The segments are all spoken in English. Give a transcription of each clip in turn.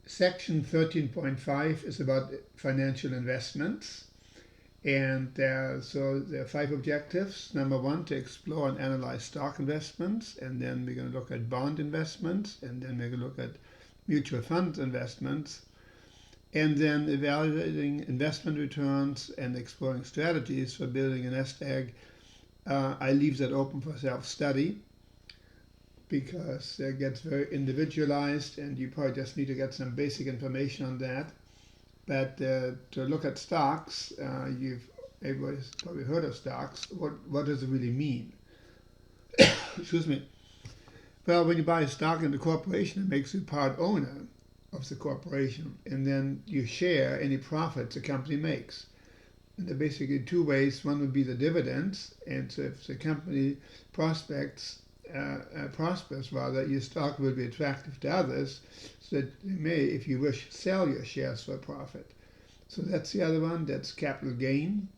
Section 13.5 is about financial investments. And so there are 5 objectives. Number 1, to explore and analyze stock investments. And then we're going to look at bond investments. And then we're going to look at mutual fund investments. And then evaluating investment returns and exploring strategies for building a nest egg. I leave that open for self-study because it gets very individualized and you probably just need to get some basic information on that. But to look at stocks, everybody's probably heard of stocks. What does it really mean? Excuse me. Well, when you buy a stock in the corporation, it makes you part owner of the corporation, and then you share any profits the company makes. And there are basically 2 ways. One would be the dividends, and so if the company prospers, your stock will be attractive to others, so that they may, if you wish, sell your shares for a profit. So that's the other one, that's capital gain.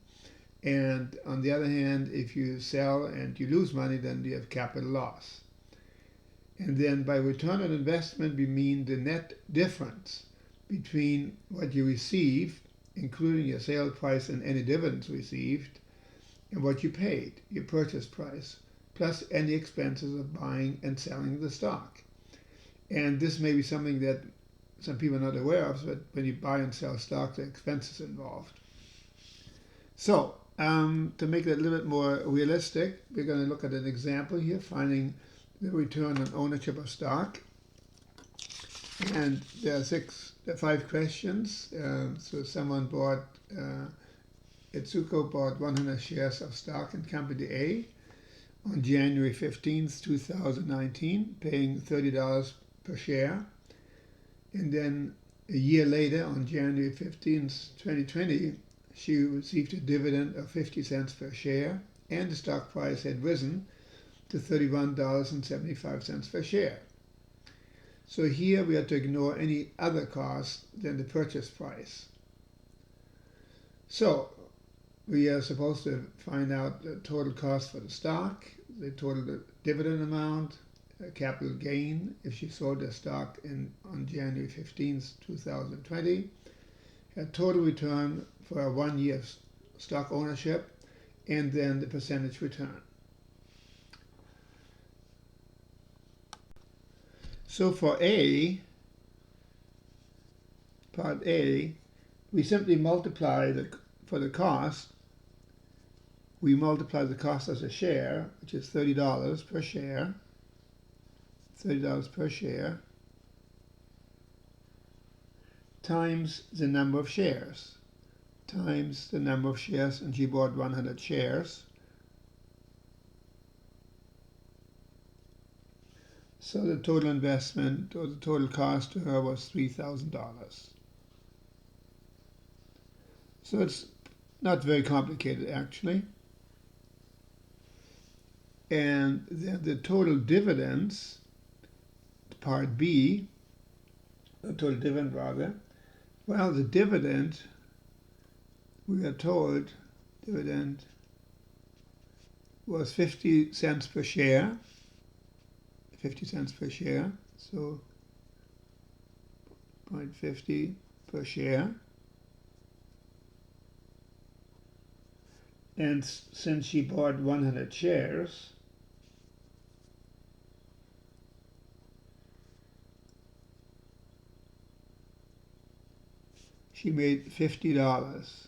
And on the other hand, if you sell and you lose money, then you have capital loss. And then by return on investment, we mean the net difference between what you receive, including your sale price and any dividends received, and what you paid, your purchase price, plus any expenses of buying and selling the stock. And this may be something that some people are not aware of, but when you buy and sell stock, there are expenses involved. So, to make it a little bit more realistic, we're going to look at an example here, finding the return on ownership of stock. And there are 5 questions. So someone bought, Itsuko bought 100 shares of stock in Company A on January 15th, 2019, paying $30 per share. And then a year later, on January 15th, 2020, she received a dividend of 50 cents per share, and the stock price had risen to $31.75 per share. So here we have to ignore any other cost than the purchase price. So we are supposed to find out the total cost for the stock, the total dividend amount, capital gain if she sold the stock on January 15th, 2020, a total return for a 1 year stock ownership, and then the percentage return. So for part A, we simply multiply for the cost, we multiply the cost as a share, which is $30 per share, $30 per share, times the number of shares, and she bought 100 shares. So the total investment, or the total cost to her, was $3,000. So it's not very complicated, actually. And then the total dividends, part B, the total dividend rather, well, the dividend, we are told, dividend was 50 cents per share, 50 cents per share, so 0.50 per share. And since she bought 100 shares, she made $50.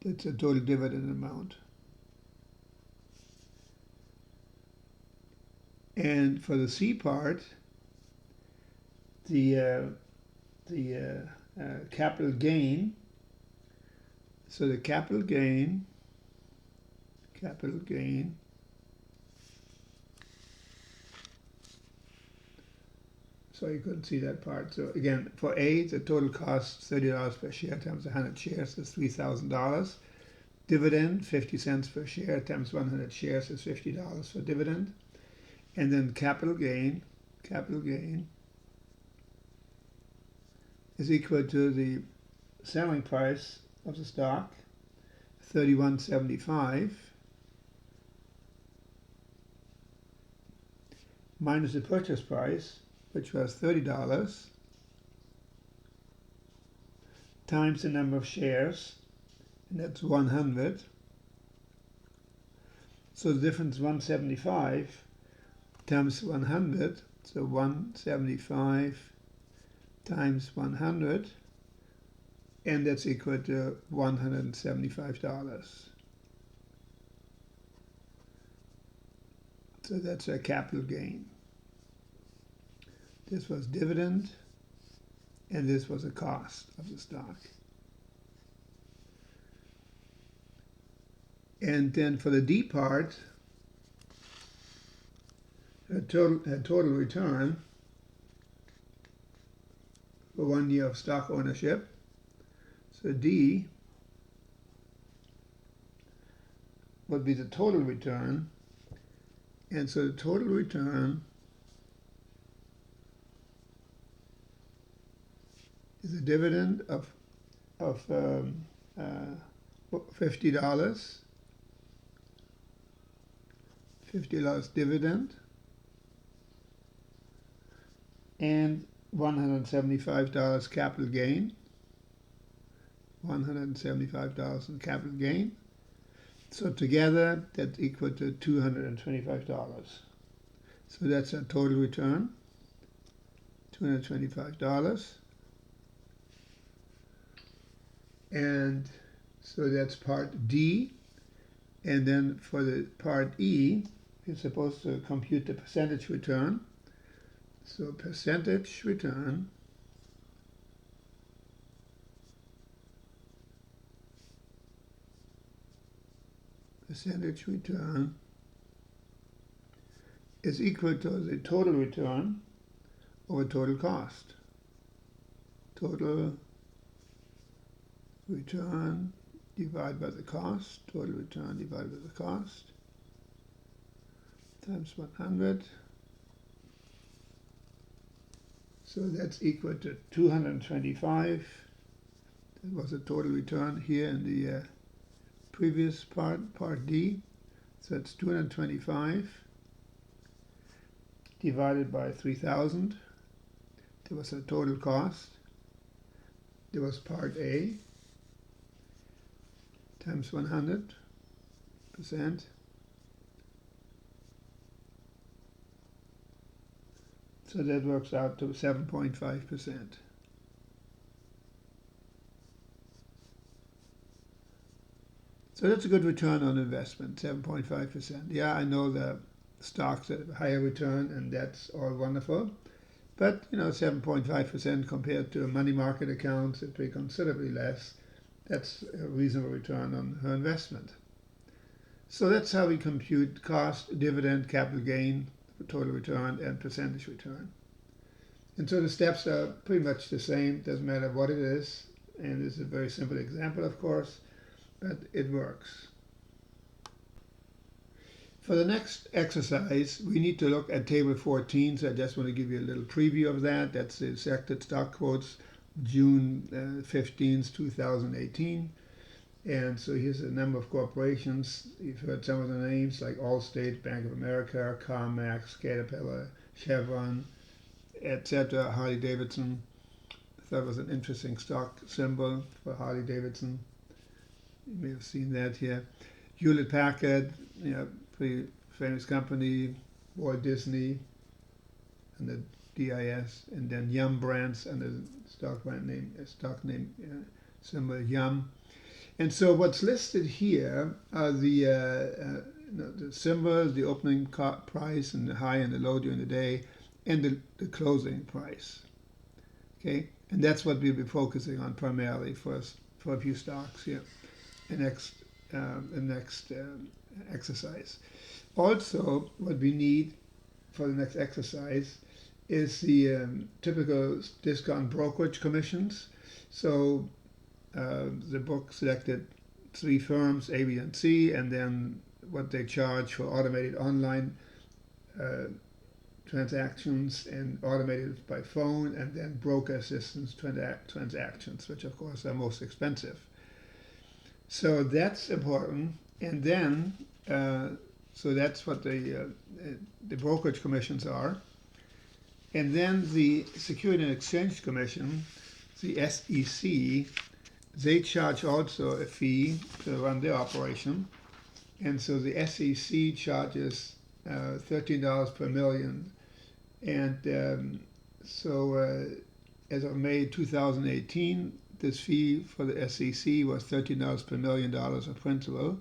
That's the total dividend amount. And for the C part, the capital gain. So the capital gain. So you couldn't see that part. So again, for A, the total cost $30 per share times 100 shares is $3,000. Dividend, 50 cents per share times 100 shares is $50 for dividend. And then capital gain is equal to the selling price of the stock, $31.75, minus the purchase price, which was $30, times the number of shares, and that's 100. So the difference is 175 times 100, so 175 times 100, and that's equal to $175. So that's a capital gain. This was dividend, and this was a cost of the stock. And then for the D part, a total return for 1 year of stock ownership. So D would be the total return, and so the total return is a dividend of $50, $50 dividend, and $175 capital gain, $175 in capital gain. So together that's equal to $225. So that's a total return, $225. And so that's part D. And then for the part E, you're supposed to compute the percentage return. So percentage return is equal to the total return over total cost. Total return divided by the cost, total return divided by the cost, times 100. So that's equal to 225. That was the total return here in the previous part D. So it's 225 divided by 3,000. There was a total cost. There was part A times 100%. So that works out to 7.5%. So that's a good return on investment, 7.5%. Yeah, I know the stocks that have a higher return, and that's all wonderful. But, 7.5% compared to a money market account that pay considerably less, that's a reasonable return on her investment. So that's how we compute cost, dividend, capital gain, total return, and percentage return. And so the steps are pretty much the same, doesn't matter what it is. And this is a very simple example, of course, but it works. For the next exercise, we need to look at table 14, so I just want to give you a little preview of that. That's the selected stock quotes, June 15th, 2018. And so here's a number of corporations. You've heard some of the names like Allstate, Bank of America, CarMax, Caterpillar, Chevron, etc., Harley-Davidson. I thought it was an interesting stock symbol for Harley-Davidson. You may have seen that here. Hewlett-Packard, pretty famous company, Walt Disney, and the DIS, and then Yum Brands and the stock name symbol Yum. And so what's listed here are the symbols, the opening price, and the high and the low during the day, and the closing price. Okay, and that's what we'll be focusing on primarily for a few stocks here. The next exercise. Also, what we need for the next exercise is the typical discount brokerage commissions. So the book selected 3 firms, A, B, and C, and then what they charge for automated online transactions and automated by phone, and then broker assistance transactions, which of course are most expensive. So that's important, and then so that's what the brokerage commissions are, And then the Security and Exchange Commission, the SEC, they charge also a fee to run their operation. And so the SEC charges $13 per million. And as of May 2018, this fee for the SEC was $13 per million of principal,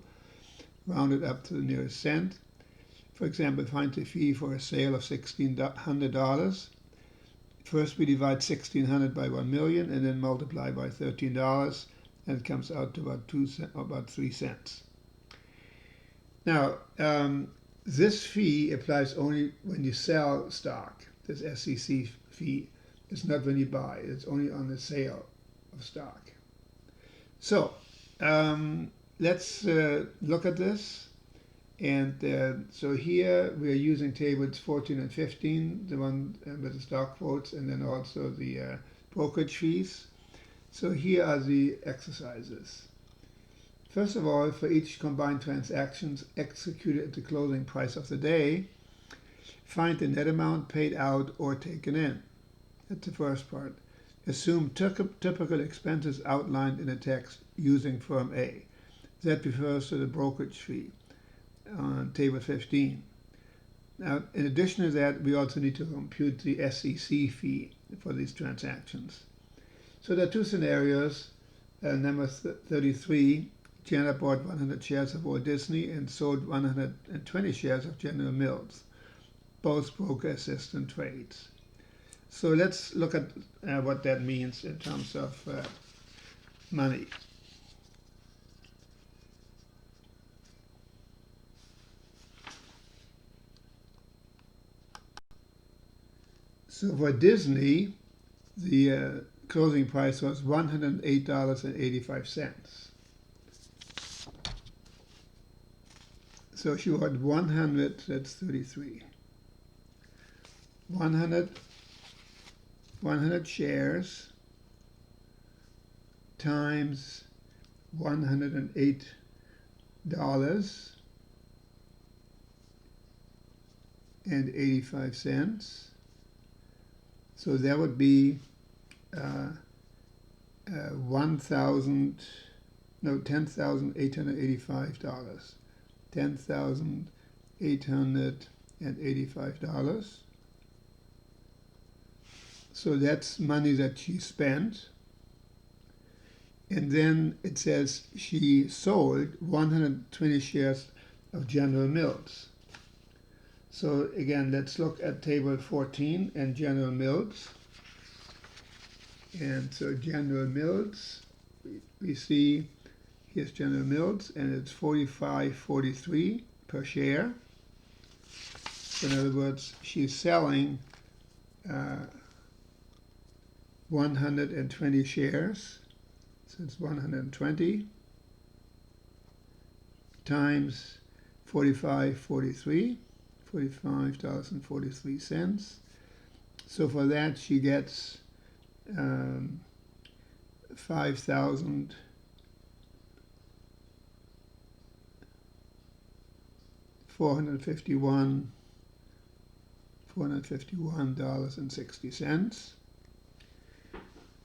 rounded up to the nearest cent. For example, find the fee for a sale of $1,600. First, we divide $1,600 by 1 million, and then multiply by $13, and it comes out to about 3 cents. Now, this fee applies only when you sell stock. This SEC fee is not when you buy. It's only on the sale of stock. So let's look at this. And so here we are using tables 14 and 15, the one with the stock quotes, and then also the brokerage fees. So here are the exercises. First of all, for each combined transactions executed at the closing price of the day, find the net amount paid out or taken in. That's the first part. Assume typical expenses outlined in the text using firm A. That refers to the brokerage fee on table 15. Now, in addition to that, we also need to compute the SEC fee for these transactions. So there are two scenarios. Number 33, Janet bought 100 shares of Walt Disney and sold 120 shares of General Mills, both broker assistant trades. So let's look at what that means in terms of money. So for Disney, the closing price was $108.85. So she bought 100, that's 33. 100 shares times $108.85. So that would be $10,885. $10,885. So that's money that she spent. And then it says she sold 120 shares of General Mills. So again, let's look at table 14 and General Mills. And so General Mills, we see here's General Mills, and it's $45.43 per share. So in other words, she's selling 120 shares. So it's 120 times $45.43. $45.43. So for that she gets $451.60.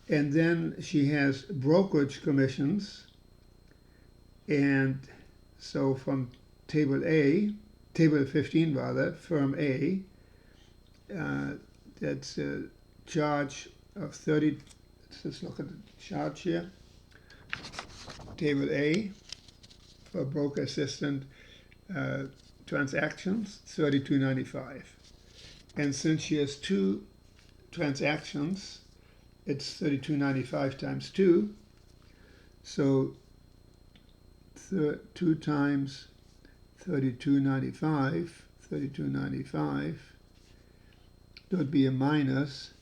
And then she has brokerage commissions. And so from table 15 rather, firm A, that's a charge of 30, let's just look at the charge here. Table A, for broker assistant transactions, $32.95. And since she has two transactions, it's $32.95 times 2. So 2 times $32.95, there would be a minus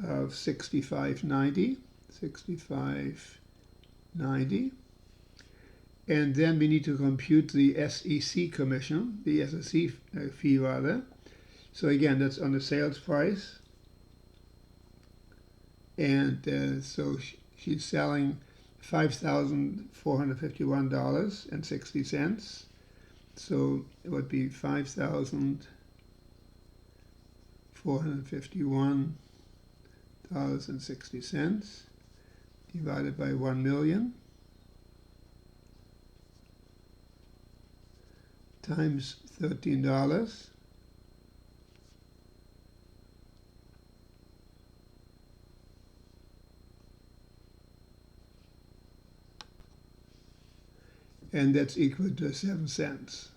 of $65.90. And then we need to compute the SEC commission, the SEC fee rather. So again, that's on the sales price. And so she's selling $5,451.60. So it would be $5,451 $451.60 divided by 1 million times $13. And that's equal to 7 cents.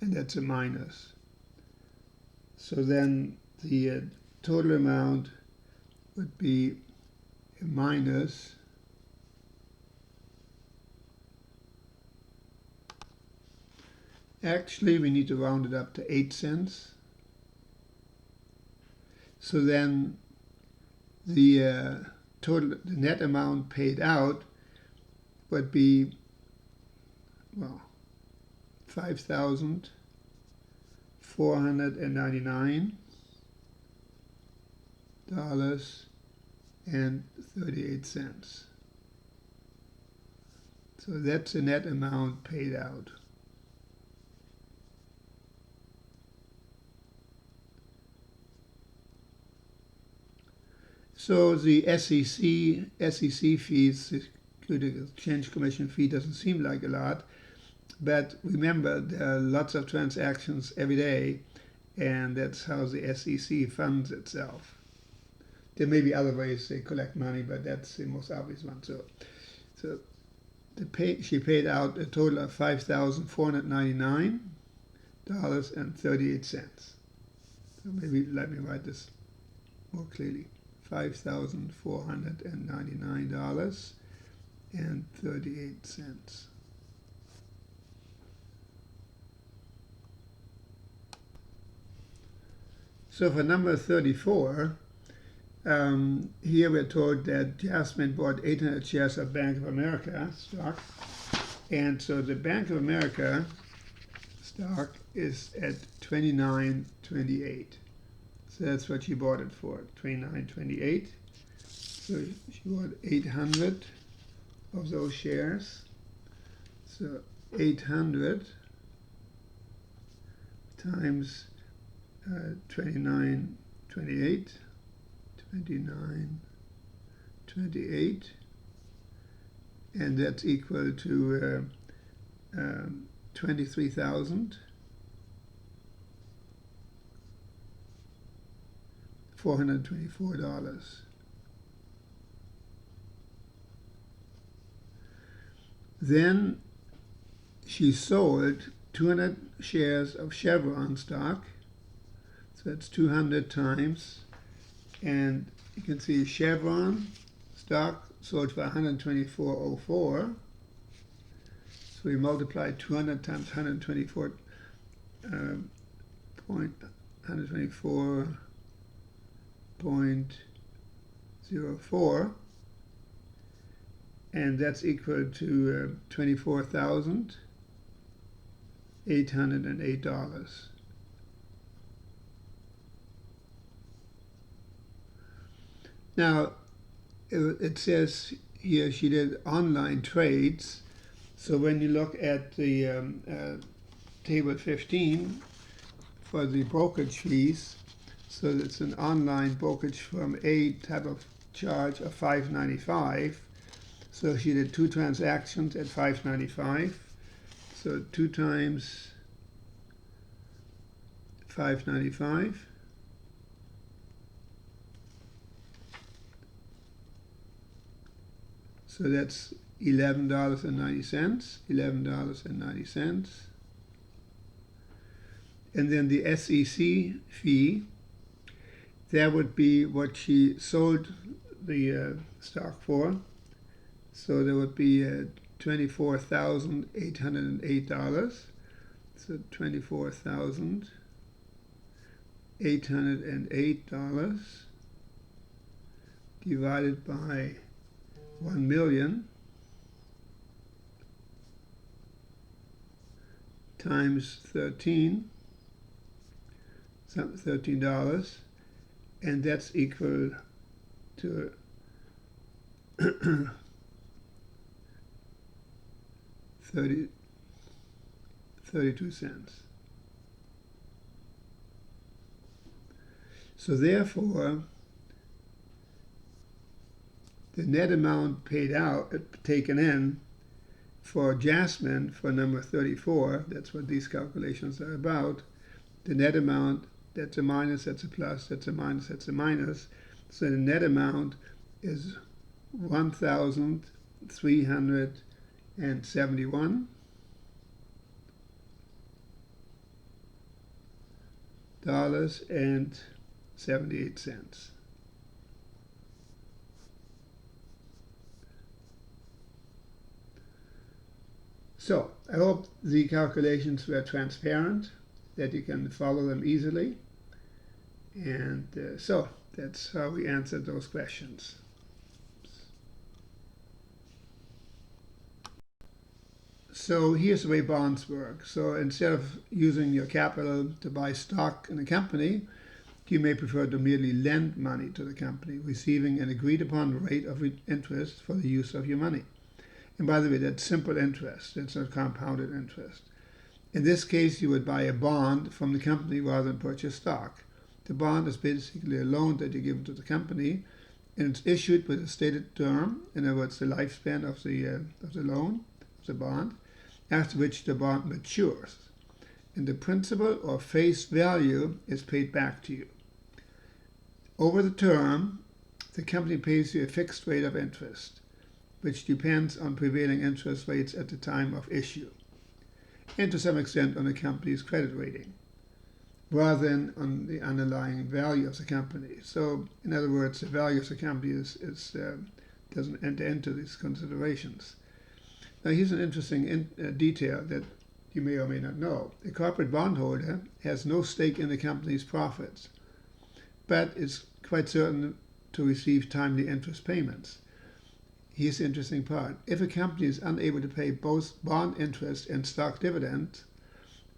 And that's a minus. So then the total amount would be a minus actually we need to round it up to 8 cents. So then the net amount paid out would be, well, $5,499.38. So that's the net amount paid out. So the SEC fees, the Securities Exchange Commission fee, doesn't seem like a lot, but remember there are lots of transactions every day, and that's how the SEC funds itself. There may be other ways they collect money, but that's the most obvious one. So she paid out a total of $5,499.38. So maybe let me write this more clearly. $5,499.38. So for number 34, here we're told that Jasmine bought 800 shares of Bank of America stock. And so the Bank of America stock is at $29.28. So that's what she bought it for, $29.28. So she bought 800 of those shares. So 800 times 29.28, 29.28, and that's equal to 23,424. Then she sold 200 shares of Chevron stock. So that's 200 times, and you can see Chevron stock sold for $124.04. So we multiply 200 times 124.04, and that's equal to $24,808. Now, it says here she did online trades. So when you look at the table 15 for the brokerage fees, so it's an online brokerage firm A type of charge of $5.95. So she did 2 transactions at $5.95. So 2 times $5.95. So that's $11.90. And then the SEC fee, that would be what she sold the stock for. So there would be $24,808. So $24,808 divided by 1 million times $13, and that's equal to 32 cents. So therefore, the net amount paid out, taken in, for Jasmine, for number 34, that's what these calculations are about, the net amount, that's a minus, that's a plus, that's a minus, that's a minus. So the net amount is $1,371.78. So I hope the calculations were transparent, that you can follow them easily. And so that's how we answered those questions. So here's the way bonds work. So instead of using your capital to buy stock in a company, you may prefer to merely lend money to the company, receiving an agreed upon rate of interest for the use of your money. And by the way, that's simple interest. It's not compounded interest. In this case, you would buy a bond from the company rather than purchase stock. The bond is basically a loan that you give to the company, and it's issued with a stated term, in other words, the lifespan of the loan, of the bond, after which the bond matures. And the principal or face value is paid back to you. Over the term, the company pays you a fixed rate of interest, which depends on prevailing interest rates at the time of issue, and to some extent on the company's credit rating, rather than on the underlying value of the company. So, in other words, the value of the company doesn't enter into these considerations. Now, here's an interesting detail that you may or may not know. A corporate bondholder has no stake in the company's profits, but is quite certain to receive timely interest payments. Here's the interesting part. If a company is unable to pay both bond interest and stock dividends,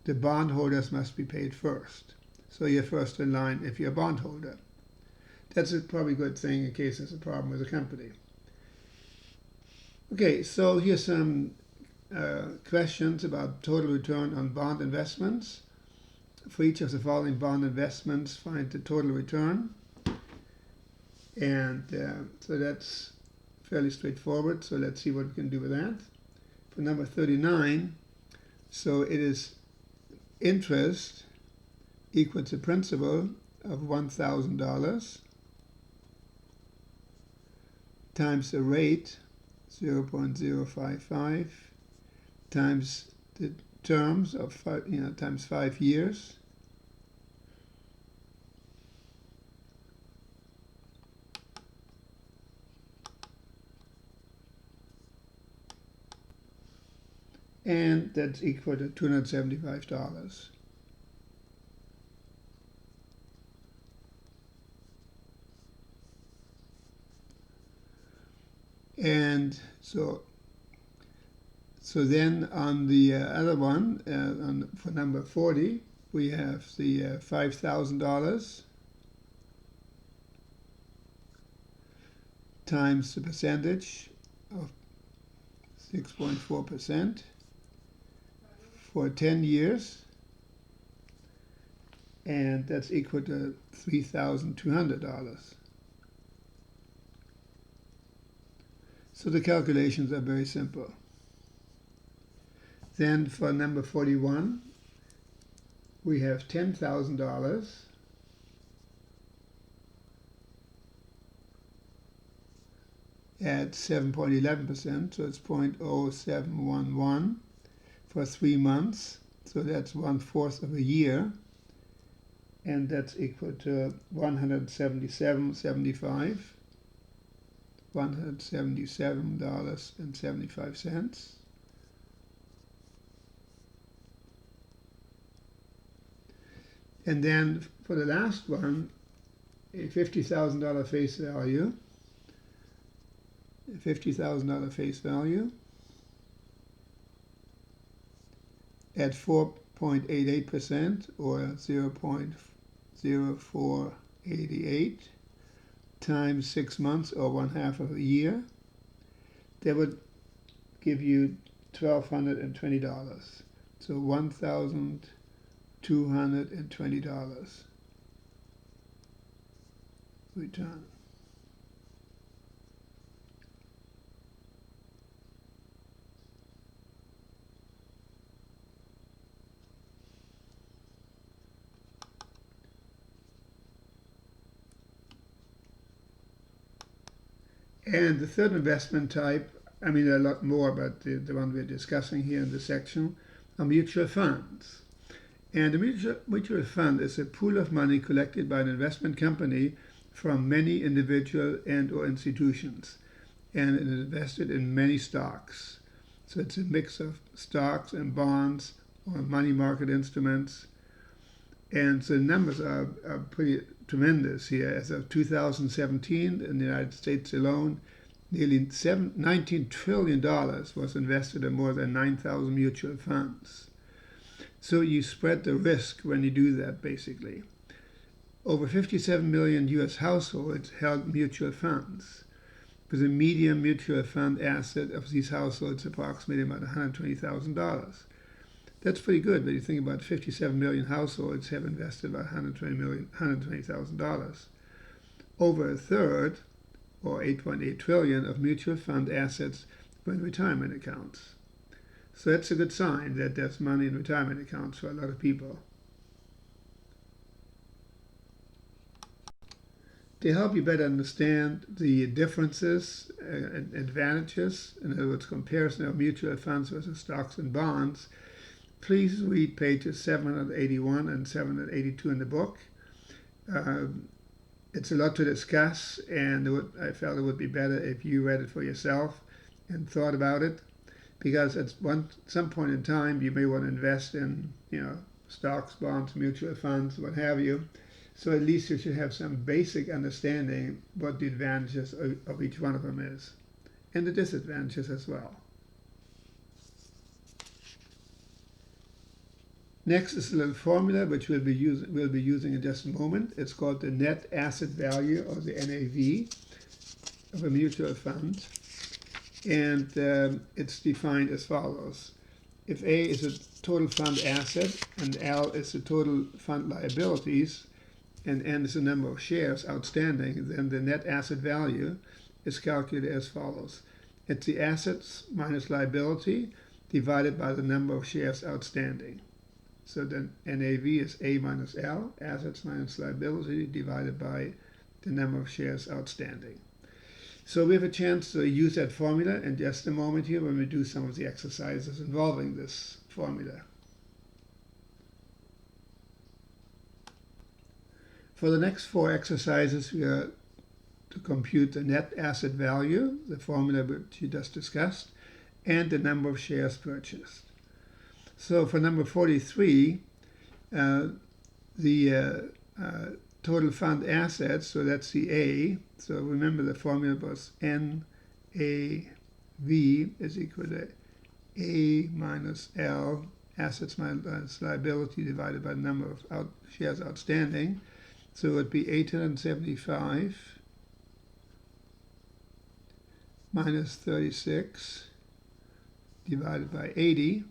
the bondholders must be paid first. So you're first in line if you're a bondholder. That's probably a good thing in case there's a problem with the company. Okay, so here's some questions about total return on bond investments. For each of the following bond investments, find the total return. And so that's fairly straightforward. So let's see what we can do with that. For number 39, so it is interest equal to principal of $1,000 times the rate 0.055 times the terms of times 5 years, and that's equal to $275. And so then on the other one, for number 40, we have the $5,000 times the percentage of 6.4% for 10 years, and that's equal to $3,200. So the calculations are very simple. Then for number 41, we have $10,000 at 7.11%, so it's 0.0711 for 3 months, so that's 1/4 of a year, and that's equal to $177.75. $177.75. And then for the last one, a $50,000 face value. $50,000 face value at 4.88% or 0.0488 times 6 months or 1/2 of a year. That would give you $1,220. So $1,220 return. And the third investment type, I mean, there are a lot more, but the one we're discussing here in this section are mutual funds. And a mutual fund is a pool of money collected by an investment company from many individual and or institutions, and it is invested in many stocks. So it's a mix of stocks and bonds or money market instruments. And so the numbers are pretty tremendous here. As of 2017, in the United States alone, nearly $19 trillion was invested in more than 9,000 mutual funds. So you spread the risk when you do that, basically. Over 57 million US households held mutual funds, with a median mutual fund asset of these households approximately about $120,000. That's pretty good, but you think about 57 million households have invested about $120,000. Over a third, or 8.8 trillion, of mutual fund assets were in retirement accounts. So that's a good sign that there's money in retirement accounts for a lot of people. To help you better understand the differences and advantages, in other words, comparison of mutual funds versus stocks and bonds, please read pages 781 and 782 in the book. It's a lot to discuss, and I felt it would be better if you read it for yourself and thought about it, because at some point in time you may want to invest in, stocks, bonds, mutual funds, what have you. So at least you should have some basic understanding what the advantages of each one of them is, and the disadvantages as well. Next is a little formula which we'll be using in just a moment. It's called the net asset value, or the NAV, of a mutual fund, and it's defined as follows. If A is a total fund asset, and L is the total fund liabilities, and N is the number of shares outstanding, then the net asset value is calculated as follows. It's the assets minus liability divided by the number of shares outstanding. So then NAV is A minus L, assets minus liability, divided by the number of shares outstanding. So we have a chance to use that formula in just a moment here when we do some of the exercises involving this formula. For the next 4 exercises, we are to compute the net asset value, the formula which you just discussed, and the number of shares purchased. So for number 43, the total fund assets, so that's the A. So remember the formula was NAV is equal to A minus L, assets minus liability, divided by the number of shares outstanding. So it would be 875 minus 36 divided by 80.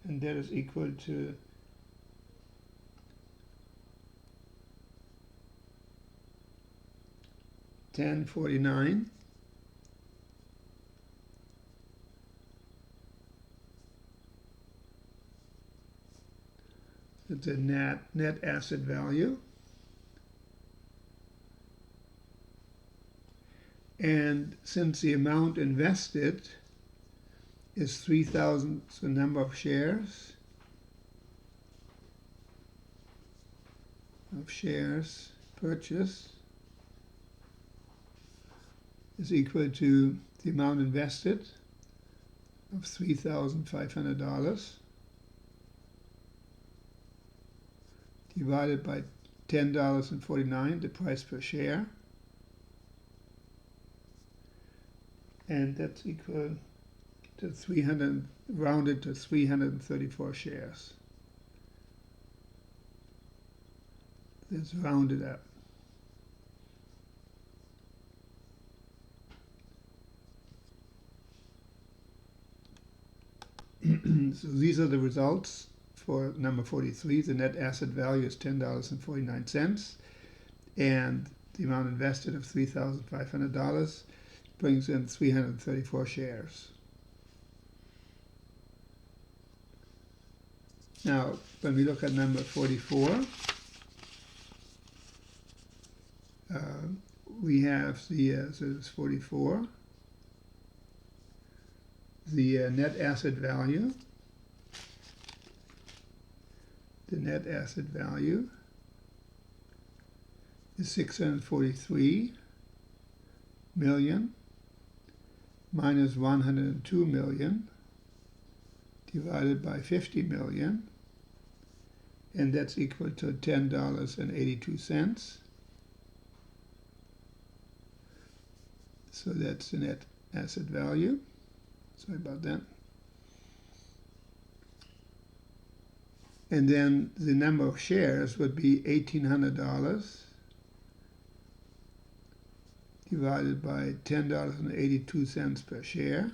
And that is equal to 1049. It's a net asset value. And since the amount invested is 3,000, the number of shares purchased is equal to the amount invested of $3,500 divided by $10.49, the price per share, and that's equal to 300, rounded to 334 shares. That's rounded up. So these are the results for number 43. The net asset value is $10.49, and the amount invested of $3,500 brings in 334 shares. Now, when we look at number 44, we have the, so it's 44, the net asset value. The net asset value is 643 million minus 102 million divided by 50 million, and that's equal to $10.82. So that's the net asset value. Sorry about that. And then the number of shares would be $1,800 divided by $10.82 per share.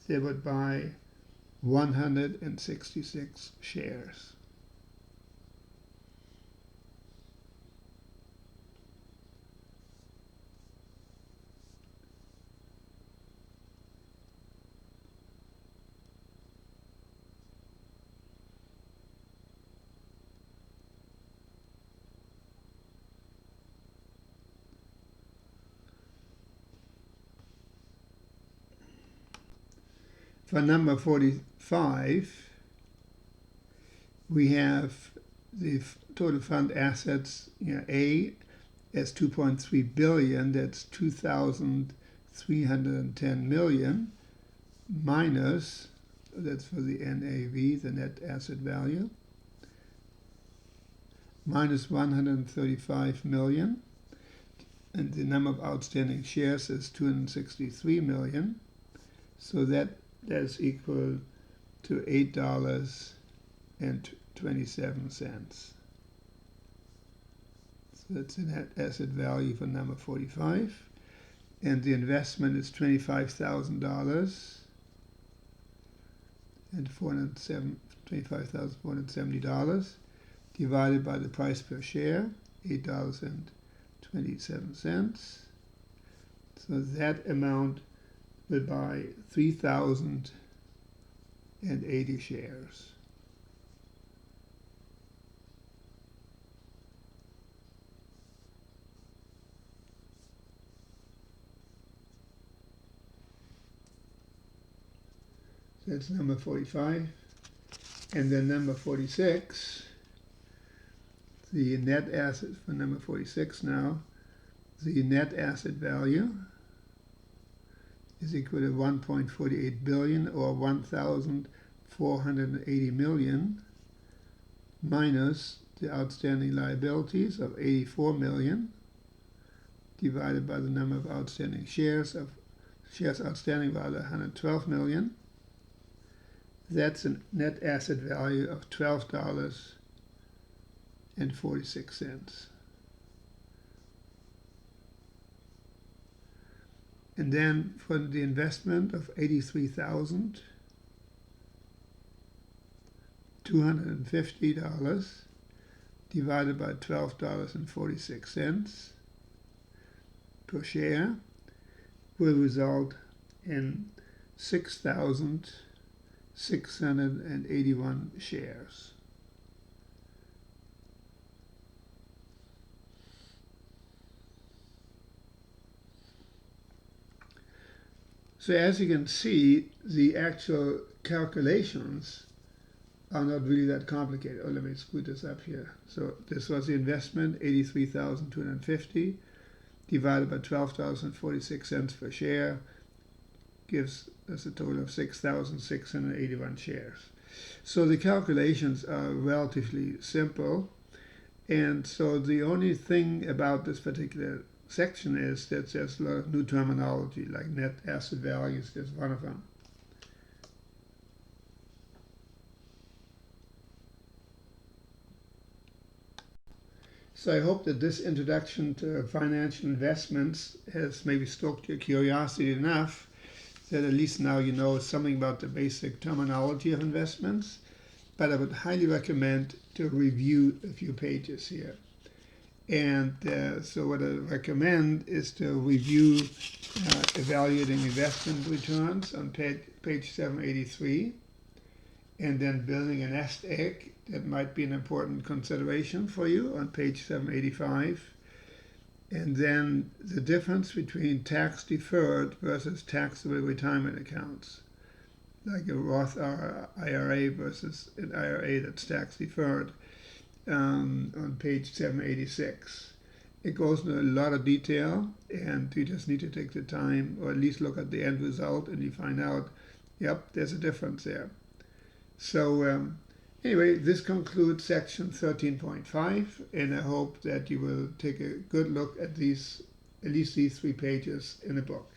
They would buy 166 shares. For number 45, we have the total fund assets, A as 2.3 billion, that's 2,310 million, minus, that's for the NAV, the net asset value, minus 135 million, and the number of outstanding shares is 263 million, so that's equal to $8.27. So that's the net asset value for number 45. And the investment is $25,000 and $25,470 divided by the price per share, $8.27. So that amount will buy 3,080 shares. So that's number 45. And then number 46, the net asset for number 46 now, the net asset value is equal to 1.48 billion, or 1,480 million, minus the outstanding liabilities of 84 million divided by the number of outstanding shares outstanding by 112 million. That's a net asset value of $12.46. And then for the investment of $83,250 divided by $12.46 per share will result in 6,681 shares. So as you can see, the actual calculations are not really that complicated. Oh, let me screw this up here. So this was the investment, 83,250 divided by $12.46 per share gives us a total of 6,681 shares. So the calculations are relatively simple, and so the only thing about this particular section is that there's a lot of new terminology, like net asset value is just one of them. So I hope that this introduction to financial investments has maybe stoked your curiosity enough that at least now you know something about the basic terminology of investments, but I would highly recommend to review a few pages here. And so what I recommend is to review evaluating investment returns on page 783, and then building a nest egg that might be an important consideration for you on page 785. And then the difference between tax deferred versus taxable retirement accounts, like a Roth IRA versus an IRA that's tax deferred, on page 786. It goes into a lot of detail, and you just need to take the time, or at least look at the end result, and you find out, yep, there's a difference there. So anyway, this concludes section 13.5, and I hope that you will take a good look at at least these 3 pages in the book.